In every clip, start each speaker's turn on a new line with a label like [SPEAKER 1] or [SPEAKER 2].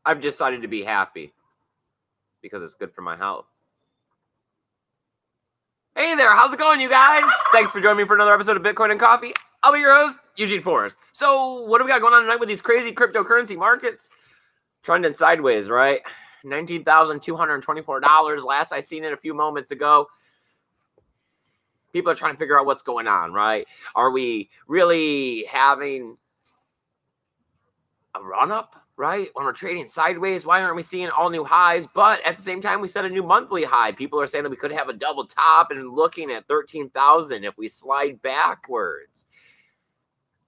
[SPEAKER 1] I've decided to be happy because it's good for my health. Hey there, how's it going, you guys? Thanks for joining me for another episode of Bitcoin and Coffee. I'll be your host, Eugene Forrest. So, what do we got going on tonight with these crazy cryptocurrency markets? Trending sideways, right? $19,224. Last I seen it a few moments ago. People are trying to figure out what's going on, right? Are we really having a run-up, right? When we're trading sideways, why aren't we seeing all new highs? But at the same time, we set a new monthly high. People are saying that we could have a double top and looking at 13,000 if we slide backwards.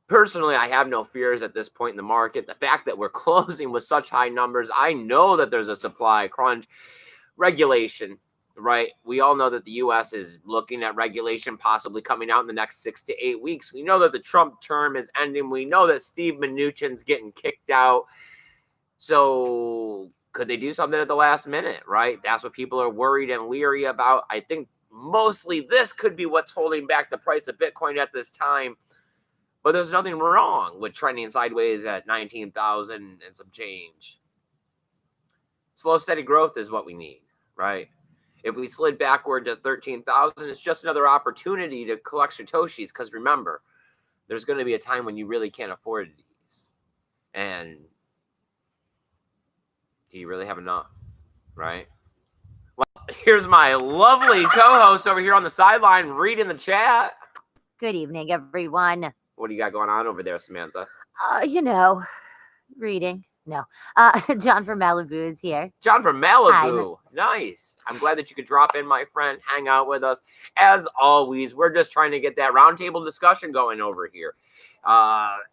[SPEAKER 1] Personally, I have no fears at this point in the market. The fact that we're closing with such high numbers, I know that there's a supply crunch. Regulation, right? We all know that the U.S. is looking at regulation possibly coming out in the next 6 to 8 weeks. We know that the Trump term is ending. We know that Steve Mnuchin's getting kicked out. So could they do something at the last minute, right? That's what people are worried and leery about. I think mostly this could be what's holding back the price of Bitcoin at this time. But there's nothing wrong with trending sideways at 19,000 and some change. Slow, steady growth is what we need, right? If we slid backward to 13,000, it's just another opportunity to collect Satoshis. Because remember, there's going to be a time when you really can't afford these. And do you really have enough, right? Well, here's my lovely co-host over here on the sideline reading the chat.
[SPEAKER 2] Good evening, everyone.
[SPEAKER 1] What do you got going on over there, Samantha?
[SPEAKER 2] Reading. No. John from Malibu is here.
[SPEAKER 1] John from Malibu. Hi. Nice. I'm glad that you could drop in, my friend, hang out with us. As always, we're just trying to get that roundtable discussion going over here.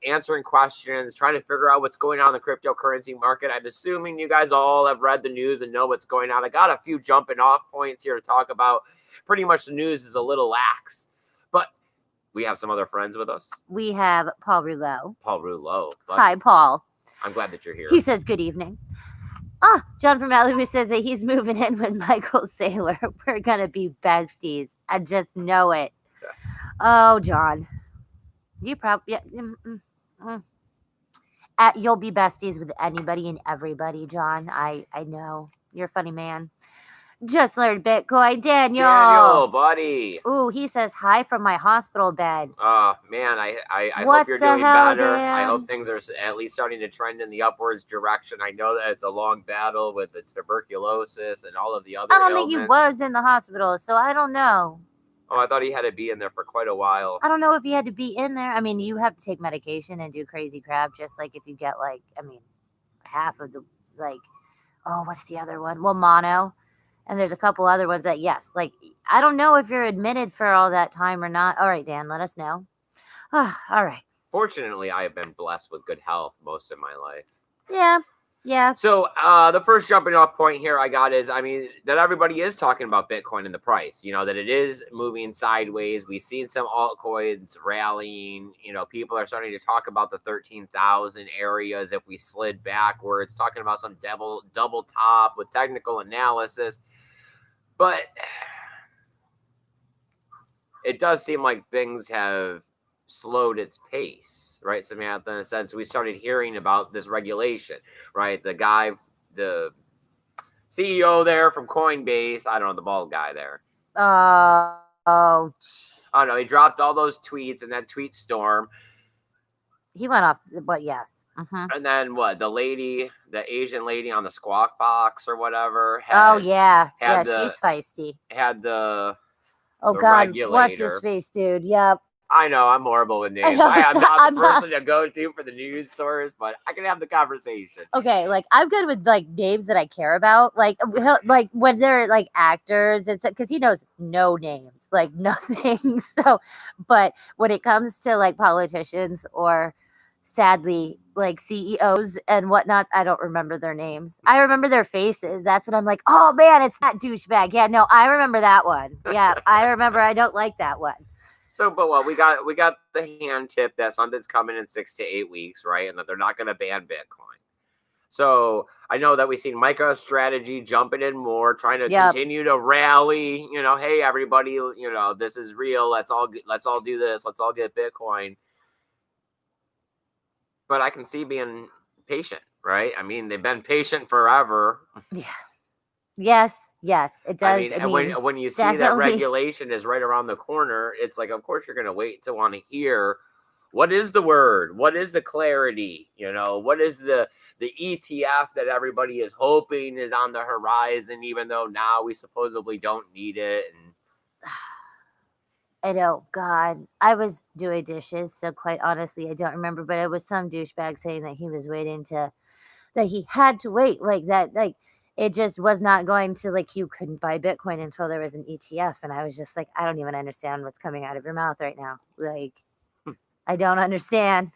[SPEAKER 1] Answering questions, trying to figure out what's going on in the cryptocurrency market. I'm assuming you guys all have read the news and know what's going on. I got a few jumping off points here to talk about. Pretty much the news is a little lax. But we have some other friends with us.
[SPEAKER 2] We have Paul Rouleau.
[SPEAKER 1] Paul Rouleau.
[SPEAKER 2] Hi, Paul.
[SPEAKER 1] I'm glad that you're here.
[SPEAKER 2] He says good evening. John from Malibu says that he's moving in with Michael Saylor. We're going to be besties. I just know it. Yeah. Oh, John. You probably... you'll be besties with anybody and everybody, John. I know. You're a funny man. Just learned Bitcoin. Daniel,
[SPEAKER 1] buddy.
[SPEAKER 2] Ooh, he says hi from my hospital bed.
[SPEAKER 1] Oh, man, I hope you're doing better. Dan? I hope things are at least starting to trend in the upwards direction. I know that it's a long battle with the tuberculosis and all of the other
[SPEAKER 2] ailments. Think he was in the hospital, so I don't know.
[SPEAKER 1] Oh, I thought he had to be in there for quite a while.
[SPEAKER 2] I don't know if he had to be in there. I mean, you have to take medication and do crazy crap, just like if you get, half of the, what's the other one? Well, mono. And there's a couple other ones that, yes, I don't know if you're admitted for all that time or not. All right, Dan, let us know. All right.
[SPEAKER 1] Fortunately, I have been blessed with good health most of my life.
[SPEAKER 2] Yeah.
[SPEAKER 1] So the first jumping off point here I got is, that everybody is talking about Bitcoin and the price, that it is moving sideways. We've seen some altcoins rallying. People are starting to talk about the 13,000 areas if we slid backwards, talking about some double top with technical analysis. But it does seem like things have slowed its pace, right, Samantha? In a sense, we started hearing about this regulation, right? The guy, the CEO there from Coinbase, I don't know, the bald guy there.
[SPEAKER 2] I
[SPEAKER 1] don't know. He dropped all those tweets in that tweet storm.
[SPEAKER 2] He went off, but yes.
[SPEAKER 1] Mm-hmm. And then what? The Asian lady on the Squawk Box or whatever.
[SPEAKER 2] She's feisty.
[SPEAKER 1] Had the
[SPEAKER 2] God,
[SPEAKER 1] regulator.
[SPEAKER 2] What's his face, dude? Yep.
[SPEAKER 1] I know, I'm horrible with names. I am not the person to go to for the news source, but I can have the conversation.
[SPEAKER 2] Okay, I'm good with names that I care about. When they're actors, it's because he knows no names, nothing. So, but when it comes to politicians or sadly CEOs and whatnot, I don't remember their names. I remember their faces. That's when I'm like, oh man, it's that douchebag. Yeah, no, I remember that one. Yeah, I remember. I don't like that one.
[SPEAKER 1] So, but what we got the hand tip that something's coming in 6 to 8 weeks, right? And that they're not going to ban Bitcoin. So I know that we've seen MicroStrategy jumping in more, trying to continue to rally. Hey everybody, this is real. Let's all do this. Let's all get Bitcoin. But I can see being patient, right? I mean, they've been patient forever.
[SPEAKER 2] Yeah. Yes, it does.
[SPEAKER 1] I mean,
[SPEAKER 2] I
[SPEAKER 1] and
[SPEAKER 2] mean,
[SPEAKER 1] when you see that
[SPEAKER 2] definitely.
[SPEAKER 1] regulation is right around the corner, it's like, of course, you're going to wait to want to hear what is the word, what is the clarity, what is the ETF that everybody is hoping is on the horizon, even though now we supposedly don't need it. And
[SPEAKER 2] I know, God, I was doing dishes, so quite honestly, I don't remember, but it was some douchebag saying that he was waiting that he had to wait, like that, like it just was not going to, like, you couldn't buy Bitcoin until there was an ETF. And I was just like, I don't even understand what's coming out of your mouth right now. Like, I don't understand,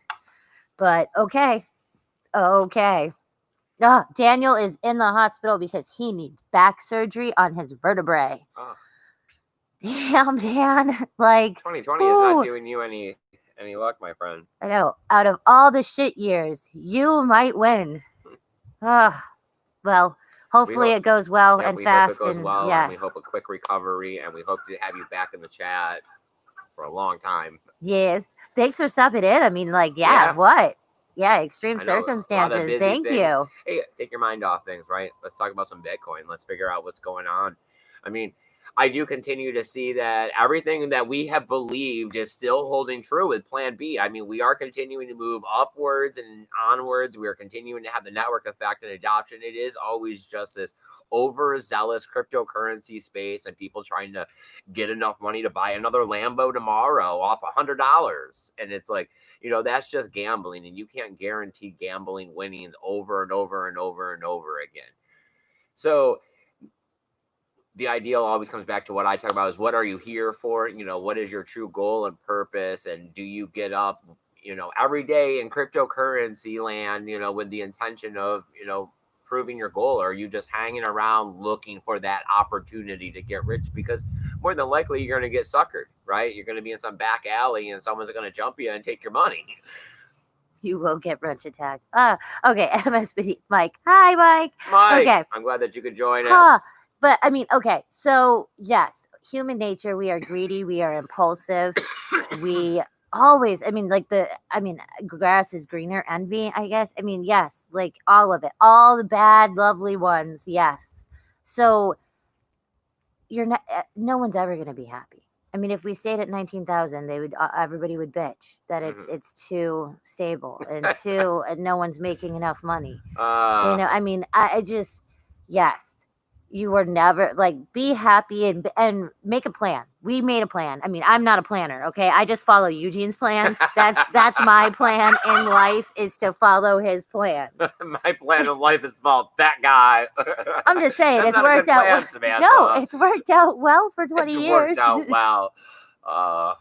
[SPEAKER 2] but okay. Daniel is in the hospital because he needs back surgery on his vertebrae.
[SPEAKER 1] oh,
[SPEAKER 2] Damn, man. Like,
[SPEAKER 1] 2020 is not doing you any luck, my friend.
[SPEAKER 2] I know. Out of all the shit years, you might win. Well, hopefully it goes well and
[SPEAKER 1] we
[SPEAKER 2] fast.
[SPEAKER 1] hope it goes well,
[SPEAKER 2] yes.
[SPEAKER 1] and we hope a quick recovery, and we hope to have you back in the chat for a long time.
[SPEAKER 2] Yes. Thanks for stopping in. I mean, like, what? Yeah, extreme circumstances. Thank you.
[SPEAKER 1] Hey, take your mind off things, right? Let's talk about some Bitcoin. Let's figure out what's going on. I mean, I do continue to see that everything that we have believed is still holding true with Plan B. I mean, we are continuing to move upwards and onwards. We are continuing to have the network effect and adoption. It is always just this overzealous cryptocurrency space and people trying to get enough money to buy another Lambo tomorrow off $100. And it's like, that's just gambling, and you can't guarantee gambling winnings over and over and over and over again. So the ideal always comes back to what I talk about is, what are you here for? What is your true goal and purpose? And do you get up, every day in cryptocurrency land, with the intention of, proving your goal? Or are you just hanging around looking for that opportunity to get rich? Because more than likely you're going to get suckered, right? You're going to be in some back alley and someone's going to jump you and take your money.
[SPEAKER 2] You will get brunch attacked. Okay. MSB Mike. Hi, Mike.
[SPEAKER 1] Okay. I'm glad that you could join us.
[SPEAKER 2] But I mean, okay. So yes, human nature. We are greedy. We are impulsive. We always, grass is greener, envy, I guess. I mean, yes, like all of it, all the bad, lovely ones. Yes. So you're not, no one's ever going to be happy. I mean, if we stayed at 19,000, everybody would bitch that it's too stable and no one's making enough money. I mean, I just, yes. You were never, like, be happy and make a plan. We made a plan. I mean, I'm not a planner, okay? I just follow Eugene's plans. That's my plan in life, is to follow his plan.
[SPEAKER 1] My plan in life is to follow that guy.
[SPEAKER 2] I'm just saying, it's worked out well.
[SPEAKER 1] Samantha.
[SPEAKER 2] No, it's worked out well for 20 years.
[SPEAKER 1] It's worked out well.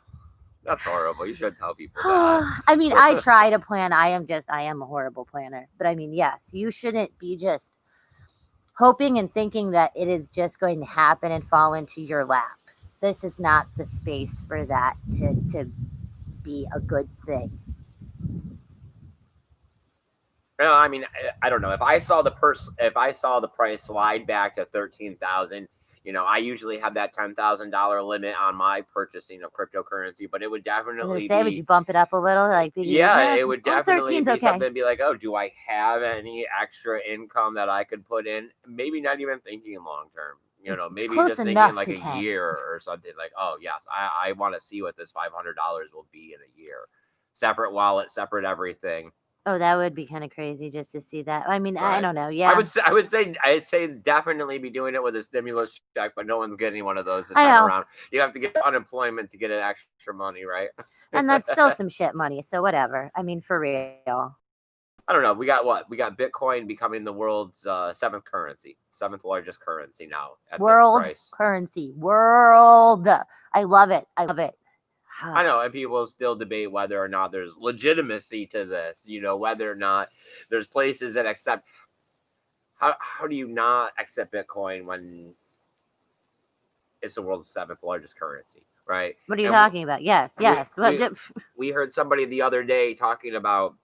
[SPEAKER 1] That's horrible. You should tell people that.
[SPEAKER 2] I mean, I try to plan. I am a horrible planner. But I mean, yes, you shouldn't be just hoping and thinking that it is just going to happen and fall into your lap. This is not the space for that to be a good thing.
[SPEAKER 1] Well, I mean, I don't know. If I saw the price slide back to 13,000, I usually have that $10,000 limit on my purchasing of cryptocurrency, but it would definitely be,
[SPEAKER 2] would you bump it up a little?
[SPEAKER 1] It would definitely be something to be like, oh, do I have any extra income that I could put in? Maybe not even thinking long term, maybe just thinking like a year or something, like, oh yes, I want to see what this $500 will be in a year. Separate wallet, separate everything.
[SPEAKER 2] Oh, that would be kind of crazy just to see that. I mean,
[SPEAKER 1] right.
[SPEAKER 2] I don't know. Yeah,
[SPEAKER 1] I'd say definitely be doing it with a stimulus check, but no one's getting one of those this time around. You have to get unemployment to get an extra money, right?
[SPEAKER 2] And that's still some shit money. So whatever. I mean, for real.
[SPEAKER 1] I don't know. We got Bitcoin becoming the world's seventh largest currency now. At
[SPEAKER 2] world
[SPEAKER 1] this price.
[SPEAKER 2] Currency. World. I love it.
[SPEAKER 1] I know, and people still debate whether or not there's legitimacy to this, whether or not there's places that accept. How do you not accept Bitcoin when it's the world's seventh largest currency, right?
[SPEAKER 2] What are you talking about? Yes.
[SPEAKER 1] We heard somebody the other day talking about,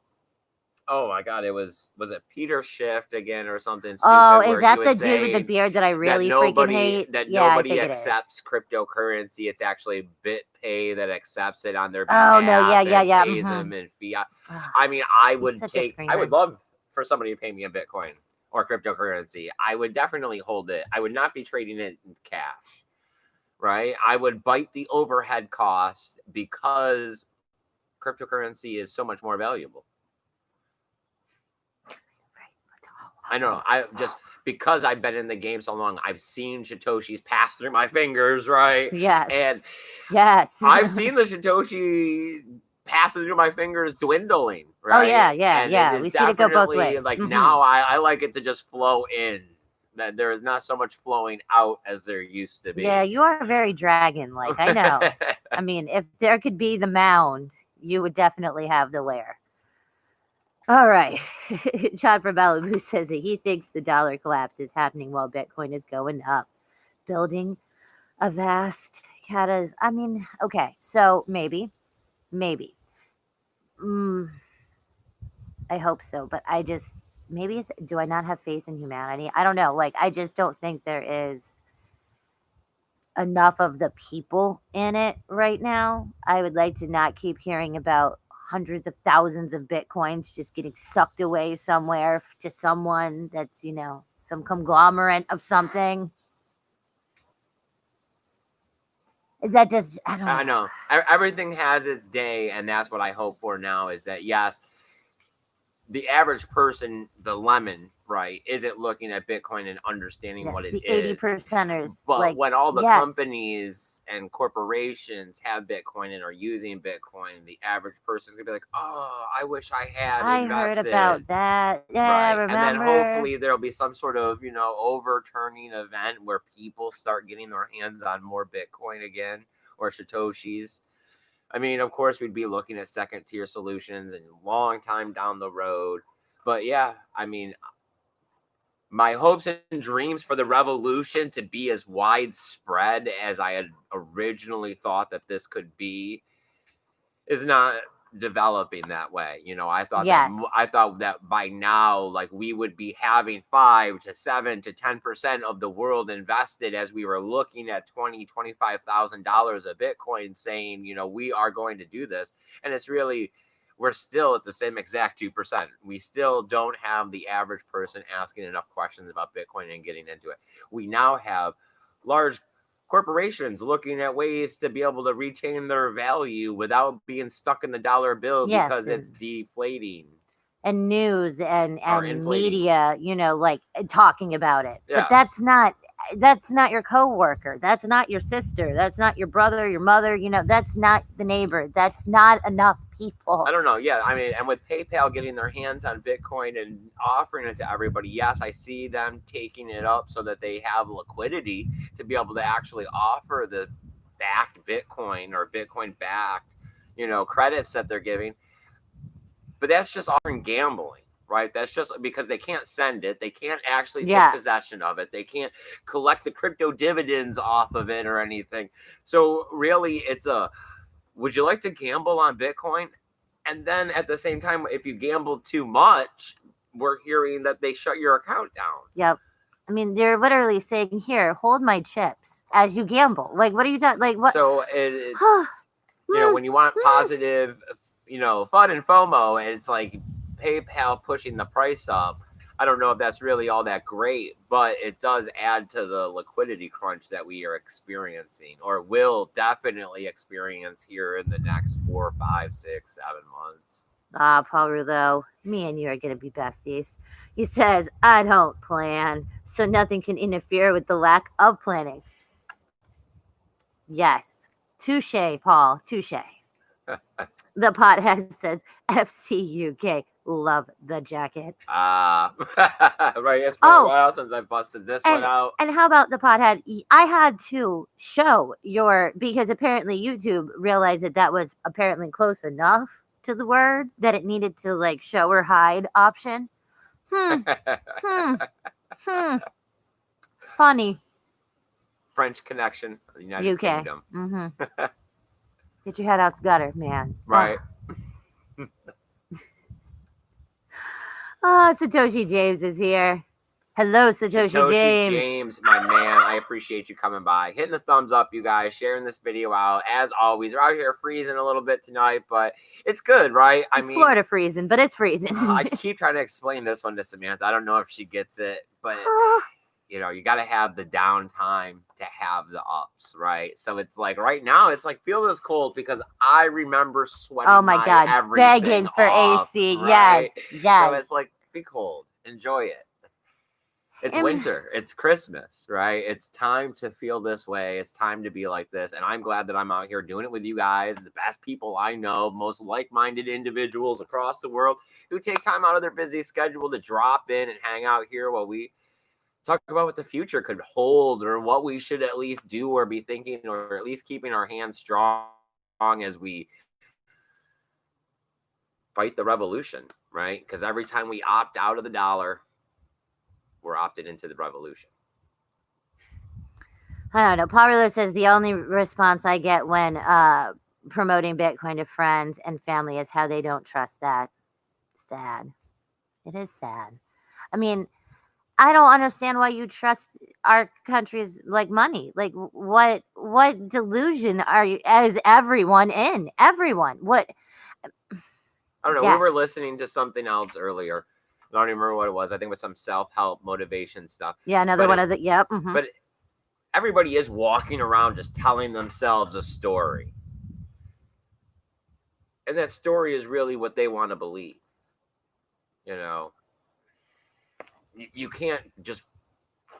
[SPEAKER 1] oh my God, was it Peter Schiff again or something stupid?
[SPEAKER 2] Oh, is that the dude with the beard that I really freaking hate?
[SPEAKER 1] That nobody accepts cryptocurrency. It's actually BitPay that accepts it on their behalf.
[SPEAKER 2] Oh no, yeah.
[SPEAKER 1] Pays them in fiat. I mean, I would love for somebody to pay me in Bitcoin or cryptocurrency, I would definitely hold it. I would not be trading it in cash, right? I would bite the overhead cost because cryptocurrency is so much more valuable. I know. I just because I've been in the game so long, I've seen Satoshis pass through my fingers, right?
[SPEAKER 2] Yes.
[SPEAKER 1] And
[SPEAKER 2] yes,
[SPEAKER 1] I've seen the Satoshi passing through my fingers dwindling, right?
[SPEAKER 2] Oh yeah.
[SPEAKER 1] And
[SPEAKER 2] We've seen it go both ways.
[SPEAKER 1] Like now I like it to just flow in. That there is not so much flowing out as there used to be.
[SPEAKER 2] Yeah, you are very dragon-like. I know. I mean, if there could be the mound, you would definitely have the lair. All right. Chad from Malibu says that he thinks the dollar collapse is happening while Bitcoin is going up. Building a vast catas. I mean, okay, so maybe. I hope so, but I just do I not have faith in humanity? I don't know. Like, I just don't think there is enough of the people in it right now. I would like to not keep hearing about hundreds of thousands of Bitcoins just getting sucked away somewhere to someone that's, some conglomerate of something. That just, I don't know.
[SPEAKER 1] I know. Everything has its day, and that's what I hope for now is that, yes, the average person, the lemon, right, isn't looking at Bitcoin and understanding what it is.
[SPEAKER 2] The 80%ers.
[SPEAKER 1] But when all the companies and corporations have Bitcoin and are using Bitcoin, the average person is going to be like, oh, I wish I had invested.
[SPEAKER 2] Heard about that. Yeah, I remember.
[SPEAKER 1] And then hopefully there'll be some sort of, overturning event where people start getting their hands on more Bitcoin again or Satoshis. I mean, of course, we'd be looking at second tier solutions and a long time down the road. But yeah, I mean, my hopes and dreams for the revolution to be as widespread as I had originally thought that this could be is not developing that way. I thought that by now, like, we would be having 5 to 7 to 10% of the world invested as we were looking at $25,000 of Bitcoin saying, we are going to do this. And it's really, we're still at the same exact 2%. We still don't have the average person asking enough questions about Bitcoin and getting into it. We now have large corporations looking at ways to be able to retain their value without being stuck in the dollar bill because it's deflating.
[SPEAKER 2] And news and media, like talking about it. Yes. But that's not your coworker. That's not your sister. That's not your brother, your mother. That's not the neighbor. That's not enough people.
[SPEAKER 1] I don't know. Yeah, I mean, and with PayPal getting their hands on Bitcoin and offering it to everybody, yes, I see them taking it up so that they have liquidity to be able to actually offer the backed Bitcoin or Bitcoin backed, credits that they're giving. But that's just offering gambling. Right? That's just because they can't send it. They can't actually take possession of it. They can't collect the crypto dividends off of it or anything. So really, it's would you like to gamble on Bitcoin? And then at the same time, if you gamble too much, we're hearing that they shut your account down.
[SPEAKER 2] Yep. I mean, they're literally saying, here, hold my chips as you gamble. Like, what are you doing? Like, what?
[SPEAKER 1] So it's, when you want positive, FUD and FOMO, and it's like, PayPal pushing the price up. I don't know if that's really all that great, but it does add to the liquidity crunch that we are experiencing or will definitely experience here in the next 4, 5, 6, 7 months.
[SPEAKER 2] Paul Rouleau, me and you are going to be besties. He says, I don't plan, so nothing can interfere with the lack of planning. Yes. Touche, Paul. Touche. The pothead says, FCUK. Love the jacket.
[SPEAKER 1] Right. It's been a while since I busted this one out.
[SPEAKER 2] And how about the pothead? I had to show because apparently YouTube realized that was apparently close enough to the word that it needed to like show or hide option. Funny.
[SPEAKER 1] French connection. United
[SPEAKER 2] UK.
[SPEAKER 1] Kingdom.
[SPEAKER 2] Mm-hmm. Get your head out the gutter, man.
[SPEAKER 1] Right.
[SPEAKER 2] Oh, Satoshi James is here. Hello, Satoshi James.
[SPEAKER 1] James, my man, I appreciate you coming by, hitting the thumbs up, you guys, sharing this video out. As always, we're out here freezing a little bit tonight, but it's good, right?
[SPEAKER 2] It's Florida freezing, but it's freezing.
[SPEAKER 1] I keep trying to explain this one to Samantha. I don't know if she gets it, but you know, you got to have the downtime to have the ups, right? So it's like right now, it's like feel this cold because I remember sweating.
[SPEAKER 2] Oh my God, begging for AC. Right? Yes.
[SPEAKER 1] So it's like be cold, enjoy it. It's winter. It's Christmas, right? It's time to feel this way. It's time to be like this. And I'm glad that I'm out here doing it with you guys, the best people I know, most like-minded individuals across the world who take time out of their busy schedule to drop in and hang out here while we talk about what the future could hold or what we should at least do or be thinking or at least keeping our hands strong as we fight the revolution, right? Because every time we opt out of the dollar, we're opted into the revolution.
[SPEAKER 2] I don't know. Popular says the only response I get when promoting Bitcoin to friends and family is how they don't trust that. Sad. It is sad. I mean, I don't understand why you trust our country's like money. Like what delusion is everyone in? Everyone. What?
[SPEAKER 1] I don't know. Yes. We were listening to something else earlier. I don't even remember what it was. I think it was some self-help motivation stuff.
[SPEAKER 2] Yeah, another one of the, yep. Mm-hmm.
[SPEAKER 1] But everybody is walking around just telling themselves a story. And that story is really what they want to believe. You know, you can't just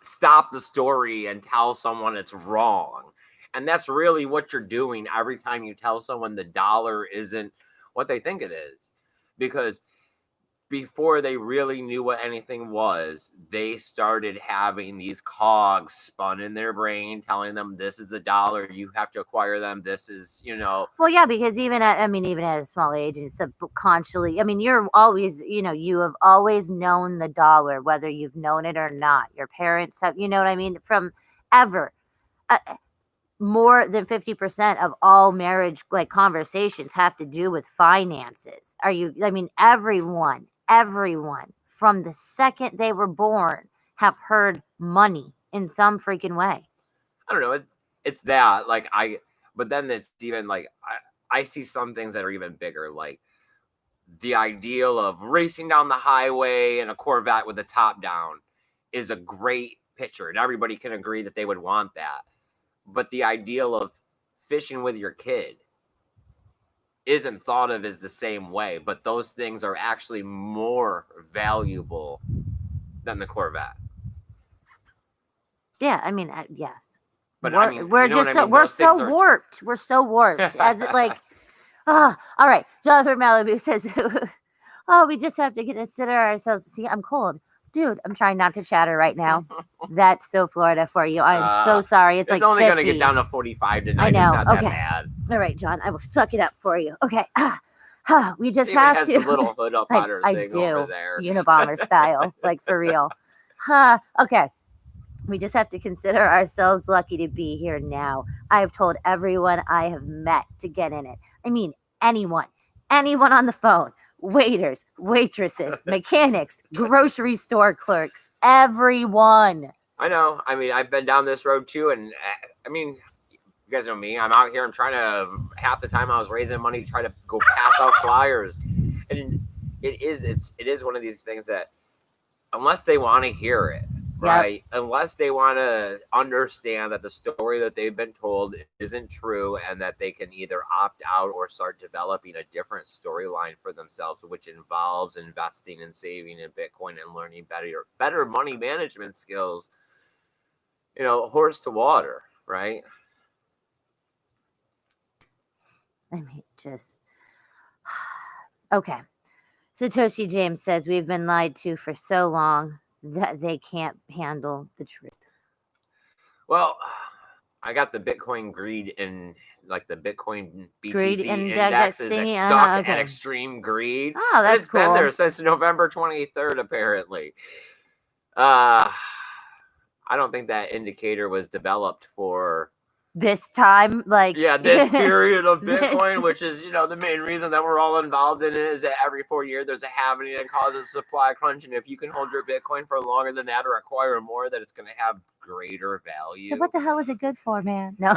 [SPEAKER 1] stop the story and tell someone it's wrong. And that's really what you're doing every time you tell someone the dollar isn't what they think it is. Because before they really knew what anything was, they started having these cogs spun in their brain telling them this is a dollar, you have to acquire them, this is, you know.
[SPEAKER 2] Well, yeah, because even at a small age and subconsciously, I mean, you're always, you know, you have always known the dollar, whether you've known it or not. Your parents have, you know what I mean? From ever. More than 50% of all marriage like conversations have to do with finances. Everyone from the second they were born have heard money in some freaking way.
[SPEAKER 1] I don't know. It's that but then it's even like, I see some things that are even bigger. Like the ideal of racing down the highway in a Corvette with the top down is a great picture. And everybody can agree that they would want that. But the ideal of fishing with your kid isn't thought of as the same way, but those things are actually more valuable than the Corvette.
[SPEAKER 2] Yeah, I mean, yes.
[SPEAKER 1] But
[SPEAKER 2] we're so warped. We're so warped. As it like, all right. Jonathan Malibu says, "Oh, we just have to consider ourselves." See, I'm cold, dude. I'm trying not to chatter right now. That's so Florida for you. I'm so sorry. It's like
[SPEAKER 1] only
[SPEAKER 2] 50.
[SPEAKER 1] Gonna get down to 45 tonight.
[SPEAKER 2] I know.
[SPEAKER 1] It's not that bad.
[SPEAKER 2] All right, John. I will suck it up for you. Okay. We just
[SPEAKER 1] have
[SPEAKER 2] has
[SPEAKER 1] to. The little hood up on her thing over there,
[SPEAKER 2] Unabomber style, like for real. Okay. We just have to consider ourselves lucky to be here now. I have told everyone I have met to get in it. I mean, anyone on the phone, waiters, waitresses, mechanics, grocery store clerks, everyone.
[SPEAKER 1] I know. I mean, I've been down this road too. And I mean, you guys know me. I'm out here. I'm trying to, half the time I was raising money to try to go pass out flyers. And it is one of these things that unless they want to hear it, right? Yep. Unless they want to understand that the story that they've been told isn't true and that they can either opt out or start developing a different storyline for themselves, which involves investing and saving in Bitcoin and learning better money management skills, you know, horse to water, right?
[SPEAKER 2] I mean, just... Okay. Satoshi James says, we've been lied to for so long that they can't handle the truth.
[SPEAKER 1] Well, I got the Bitcoin greed and like the Bitcoin BTC
[SPEAKER 2] greed
[SPEAKER 1] index is stuck at extreme greed.
[SPEAKER 2] Oh, that's cool.
[SPEAKER 1] It's been there since November 23rd, apparently. I don't think that indicator was developed for
[SPEAKER 2] this time, like
[SPEAKER 1] this period of
[SPEAKER 2] this-
[SPEAKER 1] Bitcoin, which is, the main reason that we're all involved in it, is that every 4 years there's a halving that causes a supply crunch. And if you can hold your Bitcoin for longer than that or acquire more, that it's going to have greater value.
[SPEAKER 2] What the hell is it good for, man? No.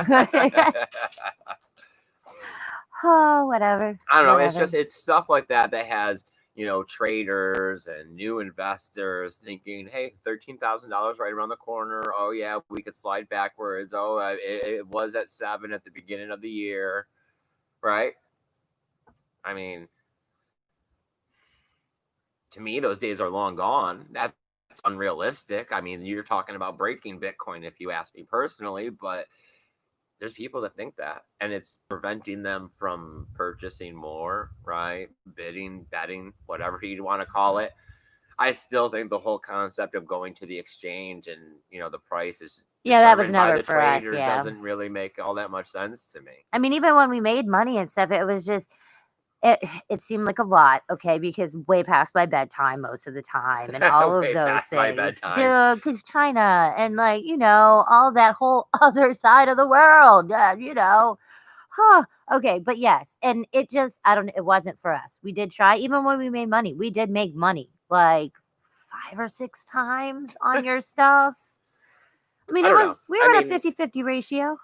[SPEAKER 2] Oh, whatever.
[SPEAKER 1] I don't know.
[SPEAKER 2] Whatever.
[SPEAKER 1] It's stuff like that has, traders and new investors thinking, hey, $13,000 right around the corner. Oh, yeah, we could slide backwards. Oh, it was at 7 at the beginning of the year, right? I mean, to me, those days are long gone. That's unrealistic. I mean, you're talking about breaking Bitcoin if you ask me personally, but there's people that think that, and it's preventing them from purchasing more, right? Bidding, betting, whatever you want to call it. I still think the whole concept of going to the exchange and, the price is
[SPEAKER 2] That was
[SPEAKER 1] determined by
[SPEAKER 2] never
[SPEAKER 1] the
[SPEAKER 2] for us.
[SPEAKER 1] trader
[SPEAKER 2] Yeah.
[SPEAKER 1] doesn't really make all that much sense to me.
[SPEAKER 2] I mean, even when we made money and stuff, it was just it seemed like a lot, okay, because way past my bedtime most of the time and all of
[SPEAKER 1] Way
[SPEAKER 2] those
[SPEAKER 1] past my
[SPEAKER 2] things.
[SPEAKER 1] bedtime.
[SPEAKER 2] Dude, because China and all that whole other side of the world, Huh. Okay, but yes, and it just it wasn't for us. We did try, even when we made money. We did make money like 5 or 6 times on your stuff. I mean,
[SPEAKER 1] I
[SPEAKER 2] it
[SPEAKER 1] don't know.
[SPEAKER 2] was we were at a 50-50 ratio.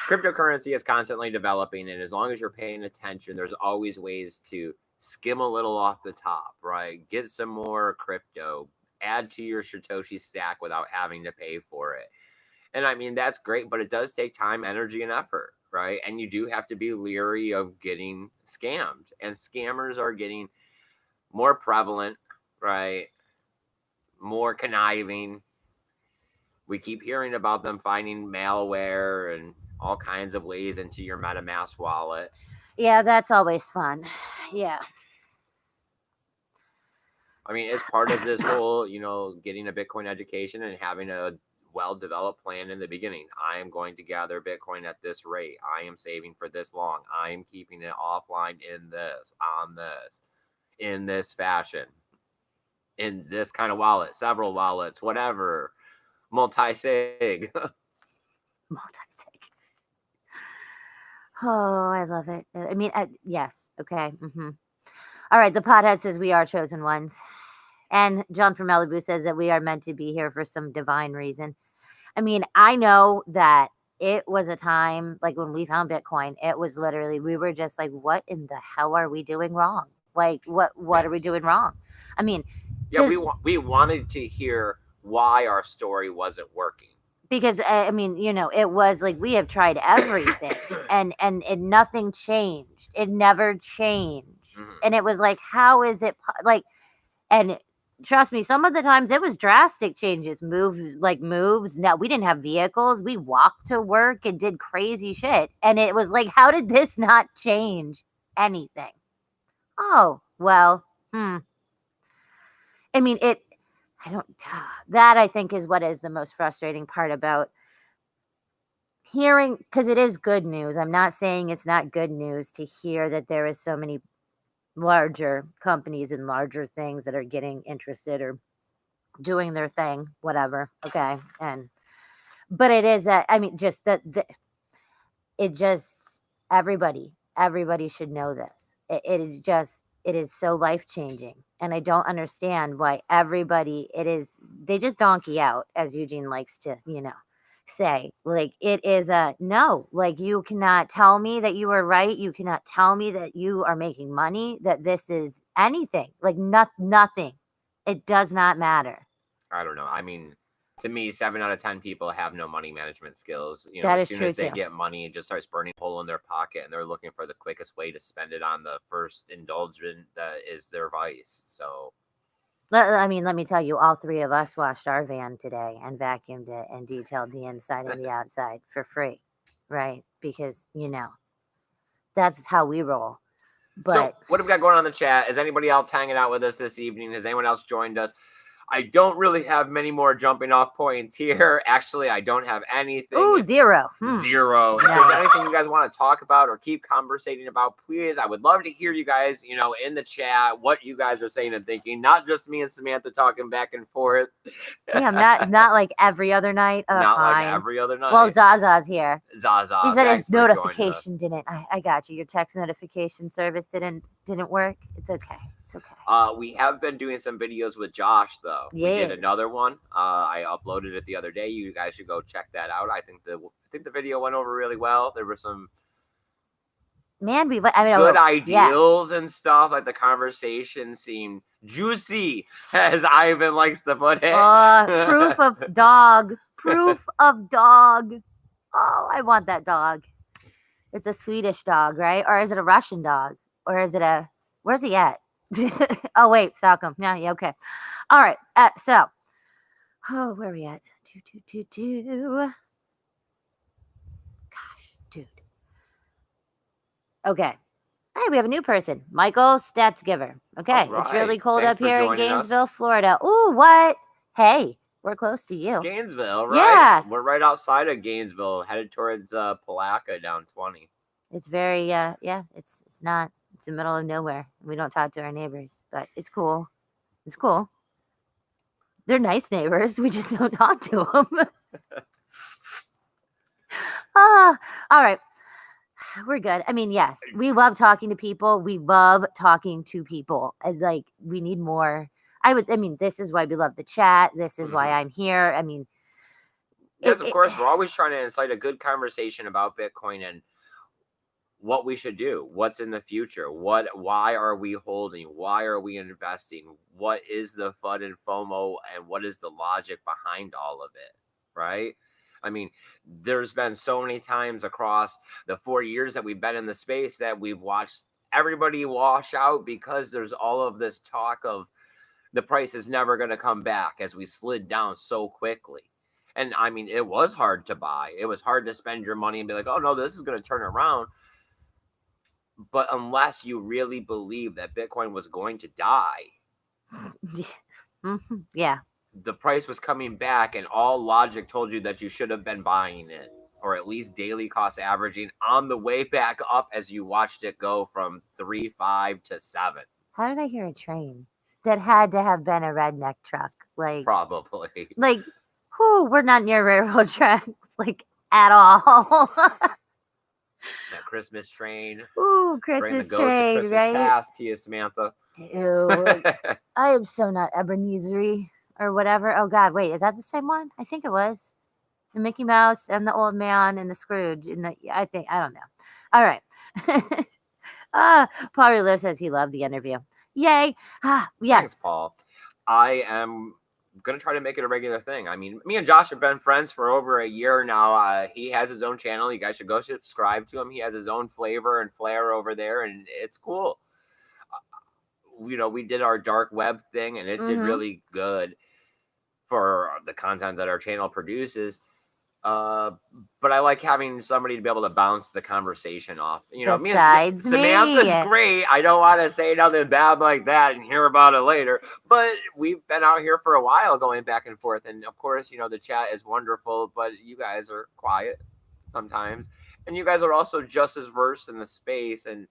[SPEAKER 1] Cryptocurrency is constantly developing, and as long as you're paying attention, there's always ways to skim a little off the top, right? Get some more crypto, add to your Satoshi stack without having to pay for it. And I mean, that's great, but it does take time, energy, and effort, right? And you do have to be leery of getting scammed. And scammers are getting more prevalent, right? More conniving. We keep hearing about them finding malware and all kinds of ways into your MetaMask wallet.
[SPEAKER 2] Yeah, that's always fun. Yeah.
[SPEAKER 1] I mean, it's part of this whole, getting a Bitcoin education and having a well-developed plan in the beginning. I am going to gather Bitcoin at this rate. I am saving for this long. I am keeping it offline in this, on this, in this fashion, in this kind of wallet, several wallets, whatever, multi-sig.
[SPEAKER 2] Multi-sig. Oh, I love it. I mean, yes. Okay. All right. The pothead says we are chosen ones. And John from Malibu says that we are meant to be here for some divine reason. I mean, I know that it was a time like when we found Bitcoin, it was literally, we were just like, what in the hell are we doing wrong? Like, what are we doing wrong? I mean,
[SPEAKER 1] yeah, we wanted to hear why our story wasn't working.
[SPEAKER 2] Because I mean, it was like we have tried everything and nothing changed. It never changed. And it was like, how is it like, and trust me, some of the times it was drastic changes, moves. No, we didn't have vehicles. We walked to work and did crazy shit. And it was like, how did this not change anything? Oh, well, I mean, that I think is what is the most frustrating part about hearing, because it is good news. I'm not saying it's not good news to hear that there is so many larger companies and larger things that are getting interested or doing their thing, whatever. Okay. But it is that, I mean, just everybody should know this. It is so life-changing. And I don't understand why they just donkey out, as Eugene likes to, say. Like, it is no, like, you cannot tell me that you are right. You cannot tell me that you are making money, that this is anything. Like, nothing. It does not matter.
[SPEAKER 1] I don't know. I mean, to me, 7 out of 10 people have no money management skills.
[SPEAKER 2] That
[SPEAKER 1] as
[SPEAKER 2] is
[SPEAKER 1] soon
[SPEAKER 2] true
[SPEAKER 1] as they
[SPEAKER 2] too.
[SPEAKER 1] get money, it just starts burning a hole in their pocket, and they're looking for the quickest way to spend it on the first indulgence that is their vice. So,
[SPEAKER 2] I mean, let me tell you, all 3 of us washed our van today and vacuumed it and detailed the inside and the outside for free, right? Because, that's how we roll. But
[SPEAKER 1] so what have we got going on in the chat? Is anybody else hanging out with us this evening? Has anyone else joined us? I don't really have many more jumping off points here. Actually, I don't have anything.
[SPEAKER 2] Ooh, zero.
[SPEAKER 1] Zero. If there's anything you guys want to talk about or keep conversating about, please, I would love to hear you guys, in the chat, what you guys are saying and thinking. Not just me and Samantha talking back and forth.
[SPEAKER 2] Damn, not like every other night.
[SPEAKER 1] Not
[SPEAKER 2] fine.
[SPEAKER 1] like every other night.
[SPEAKER 2] Well, Zaza's here.
[SPEAKER 1] Zaza.
[SPEAKER 2] He said his notification didn't. I got you. Your text notification service didn't work. It's okay. It's okay.
[SPEAKER 1] We have been doing some videos with Josh, though.
[SPEAKER 2] Yes.
[SPEAKER 1] We did another one. I uploaded it the other day. You guys should go check that out. I think the video went over really well. There were some good ideals and stuff. Like the conversation seemed juicy, as Ivan likes to put it.
[SPEAKER 2] Proof of dog. Proof of dog. Oh, I want that dog. It's a Swedish dog, right? Or is it a Russian dog? Or is it where's he at? Oh, wait, Stockholm. Yeah, okay. All right. So, where are we at? Gosh, dude. Okay. Hey, we have a new person. Michael Statsgiver. Okay.
[SPEAKER 1] Right.
[SPEAKER 2] It's really cold
[SPEAKER 1] Thanks
[SPEAKER 2] up here in Gainesville,
[SPEAKER 1] us.
[SPEAKER 2] Florida. Ooh, what? Hey, we're close to you.
[SPEAKER 1] Gainesville, right?
[SPEAKER 2] Yeah.
[SPEAKER 1] We're right outside of Gainesville, headed towards Palaca down 20.
[SPEAKER 2] It's very, it's not. It's the middle of nowhere. We don't talk to our neighbors, but it's cool. It's cool. They're nice neighbors. We just don't talk to them. All right. We're good. I mean, yes, we love talking to people. We love talking to people. Like, we need more. This is why we love the chat. This is why I'm here. I mean,
[SPEAKER 1] yes, of course, we're always trying to incite a good conversation about Bitcoin and what we should do, what's in the future, why are we holding, why are we investing, what is the FUD and FOMO, and what is the logic behind all of it, right? I mean, there's been so many times across the 4 years that we've been in the space that we've watched everybody wash out because there's all of this talk of the price is never going to come back as we slid down so quickly. And I mean, it was hard to buy. It was hard to spend your money and be like, oh no, this is going to turn around. But unless you really believe that Bitcoin was going to die,
[SPEAKER 2] yeah,
[SPEAKER 1] the price was coming back and all logic told you that you should have been buying it, or at least daily cost averaging on the way back up as you watched it go from 3.5 to 7.
[SPEAKER 2] How did I hear a train? That had to have been a redneck truck. Like,
[SPEAKER 1] probably.
[SPEAKER 2] Like, we're not near railroad tracks, like, at all.
[SPEAKER 1] That Christmas train.
[SPEAKER 2] Ooh, Christmas train,
[SPEAKER 1] Christmas
[SPEAKER 2] right?
[SPEAKER 1] past to you, Samantha.
[SPEAKER 2] Dude, I am so not Ebenezer or whatever. Oh God, wait, is that the same one? I think it was. The Mickey Mouse and the old man and the Scrooge and I don't know. All right. Paul Ruler says he loved the interview. Yay. Yes.
[SPEAKER 1] Thanks, Paul. I am going to try to make it a regular thing. I mean, me and Josh have been friends for over a year now. He has his own channel. You guys should go subscribe to him. He has his own flavor and flair over there, and it's cool. We did our dark web thing, and it did really good for the content that our channel produces. But I like having somebody to be able to bounce the conversation off.
[SPEAKER 2] Besides
[SPEAKER 1] Samantha's great. I don't want to say nothing bad like that and hear about it later. But we've been out here for a while going back and forth. And of course, the chat is wonderful, but you guys are quiet sometimes. And you guys are also just as versed in the space and,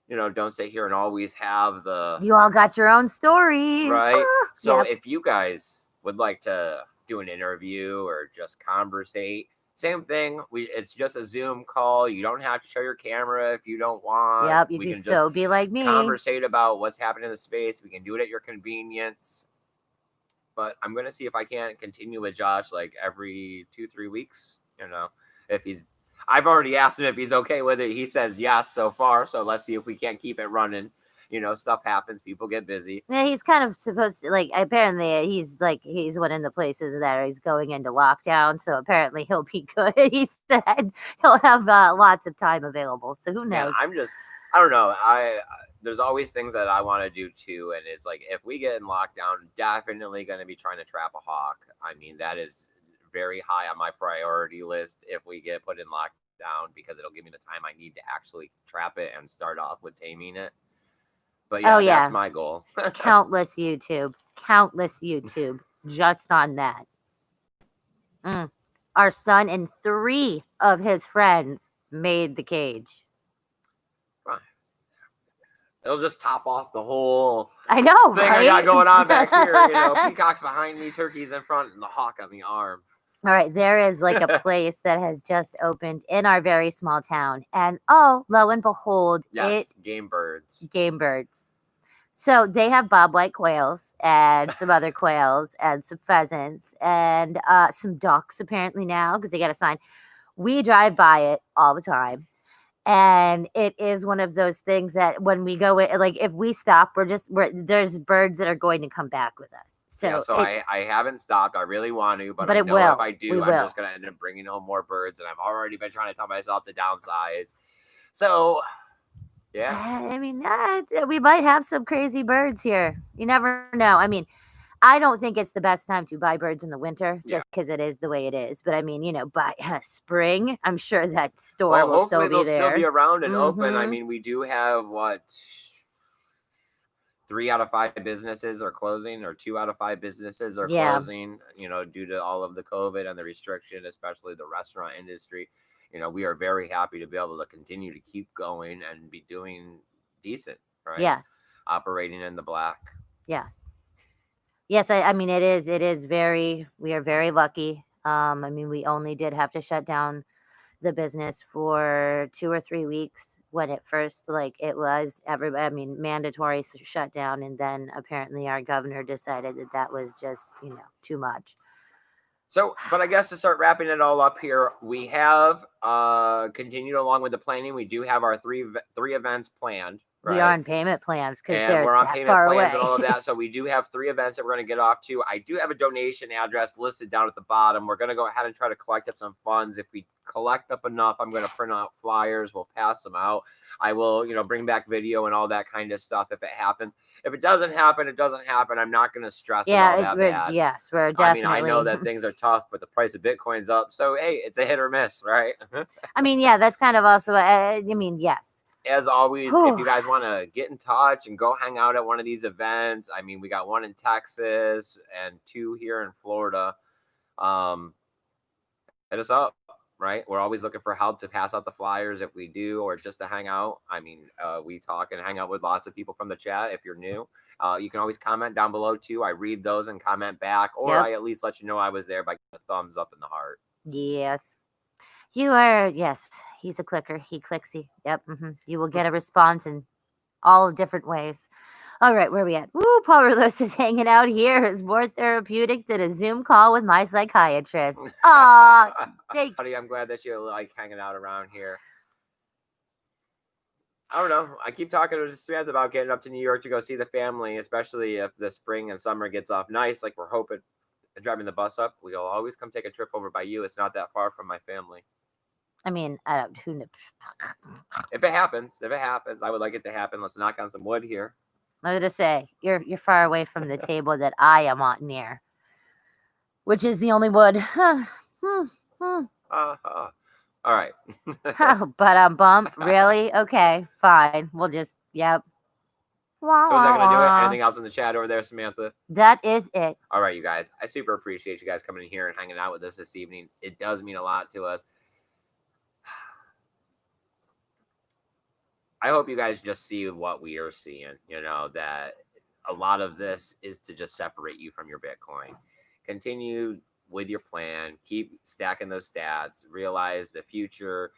[SPEAKER 1] don't sit here and always have
[SPEAKER 2] you all got your own stories.
[SPEAKER 1] Right. So if you guys would like to do an interview or just conversate, same thing. It's just a Zoom call. You don't have to show your camera if you don't want.
[SPEAKER 2] Yep, you can so be like me.
[SPEAKER 1] Conversate about what's happening in the space. We can do it at your convenience. But I'm gonna see if I can't continue with Josh like every 2-3 weeks. I've already asked him if he's okay with it. He says yes so far. So let's see if we can't keep it running. Stuff happens. People get busy.
[SPEAKER 2] Yeah, he's kind of supposed to, apparently he's one of the places that he's going into lockdown. So apparently he'll be good. He said he'll have lots of time available. So who knows?
[SPEAKER 1] Yeah, I don't know. There's always things that I want to do too. And it's like, if we get in lockdown, definitely going to be trying to trap a hawk. I mean, that is very high on my priority list if we get put in lockdown, because it'll give me the time I need to actually trap it and start off with taming it. But yeah,
[SPEAKER 2] Oh, yeah.
[SPEAKER 1] that's my goal.
[SPEAKER 2] Countless YouTube just on that. Our son and 3 of his friends made the cage.
[SPEAKER 1] It'll just top off the whole
[SPEAKER 2] I know,
[SPEAKER 1] thing
[SPEAKER 2] right?
[SPEAKER 1] I got going on back here. You know, peacocks behind me, turkeys in front, and the hawk on the arm.
[SPEAKER 2] All right, there is like a place that has just opened in our very small town. And oh, lo and behold,
[SPEAKER 1] Yes, game birds.
[SPEAKER 2] Game birds. So they have bobwhite quails and some other quails and some pheasants and some ducks apparently now because they got a sign. We drive by it all the time. And it is one of those things that when we go in, like if we stop, there's birds that are going to come back with us. So
[SPEAKER 1] I haven't stopped. I really want to, but I
[SPEAKER 2] it
[SPEAKER 1] know
[SPEAKER 2] will.
[SPEAKER 1] if I do, I'm just going to end up bringing home more birds. And I've already been trying to tell myself to downsize. So, yeah.
[SPEAKER 2] I mean, we might have some crazy birds here. You never know. I mean, I don't think it's the best time to buy birds in the winter just because it is the way it is. But I mean, by spring, I'm sure that store will still be there.
[SPEAKER 1] Hopefully they'll still be around and open. I mean, we do have 3 out of 5 businesses are closing, or 2 out of 5 businesses are closing, due to all of the COVID and the restriction, especially the restaurant industry. We are very happy to be able to continue to keep going and be doing decent, right?
[SPEAKER 2] Yes.
[SPEAKER 1] Operating in the black.
[SPEAKER 2] Yes. Yes, I mean, we are very lucky. I mean, we only did have to shut down the business for 2 or 3 weeks when it first, it was mandatory shutdown. And then apparently our governor decided that was just, too much.
[SPEAKER 1] So, but I guess to start wrapping it all up here, we have continued along with the planning. We do have our three events planned. Right?
[SPEAKER 2] We are on payment plans because
[SPEAKER 1] we're on
[SPEAKER 2] that
[SPEAKER 1] payment
[SPEAKER 2] far
[SPEAKER 1] plans
[SPEAKER 2] away.
[SPEAKER 1] and all of that. So we do have 3 events that we're going to get off to. I do have a donation address listed down at the bottom. We're going to go ahead and try to collect up some funds. If we collect up enough, I'm going to print out flyers. We'll pass them out. I will, bring back video and all that kind of stuff if it happens. If it doesn't happen, it doesn't happen. I'm not going to stress it all that bad.
[SPEAKER 2] Yes, we're definitely.
[SPEAKER 1] I know that things are tough, but the price of Bitcoin's up. So, hey, it's a hit or miss, right?
[SPEAKER 2] I mean, yeah, that's kind of also, yes.
[SPEAKER 1] As always, if you guys want to get in touch and go hang out at one of these events, I mean, we got 1 in Texas and 2 here in Florida. Hit us up, right? We're always looking for help to pass out the flyers if we do, or just to hang out. I mean, we talk and hang out with lots of people from the chat. If you're new, you can always comment down below too. I read those and comment back, or I at least let you know I was there by the thumbs up and the heart.
[SPEAKER 2] Yes. You are, yes, he's a clicker. He clicksy. Yep. You will get a response in all different ways. All right, where are we at? Woo, Powerless is hanging out here. Is more therapeutic than a Zoom call with my psychiatrist. Aw,
[SPEAKER 1] buddy, I'm glad that you like hanging out around here. I don't know. I keep talking to Samantha about getting up to New York to go see the family, especially if the spring and summer gets off nice, like we're hoping. Driving the bus up, we'll always come take a trip over by you. It's not that far from my family.
[SPEAKER 2] I mean, who knows?
[SPEAKER 1] If it happens, I would like it to happen. Let's knock on some wood here.
[SPEAKER 2] I was gonna say you're far away from the table that I am on near, which is the only wood.
[SPEAKER 1] All right.
[SPEAKER 2] But bump. Really? Okay, fine. We'll just yep.
[SPEAKER 1] So is that going to do it? Anything else in the chat over there, Samantha?
[SPEAKER 2] That is it.
[SPEAKER 1] All right, you guys. I super appreciate you guys coming in here and hanging out with us this evening. It does mean a lot to us. I hope you guys just see what we are seeing, that a lot of this is to just separate you from your Bitcoin. Continue with your plan. Keep stacking those stats. Realize the future.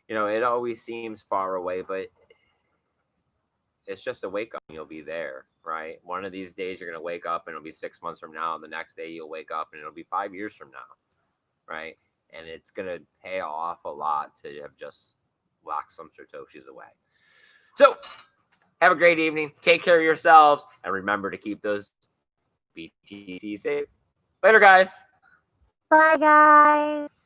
[SPEAKER 1] It always seems far away, but it's just a wake up and you'll be there, right? One of these days you're going to wake up and it'll be 6 months from now. And the next day you'll wake up and it'll be 5 years from now, right? And it's going to pay off a lot to have just locked some Satoshis away. So have a great evening. Take care of yourselves. And remember to keep those BTC safe. Later, guys.
[SPEAKER 2] Bye, guys.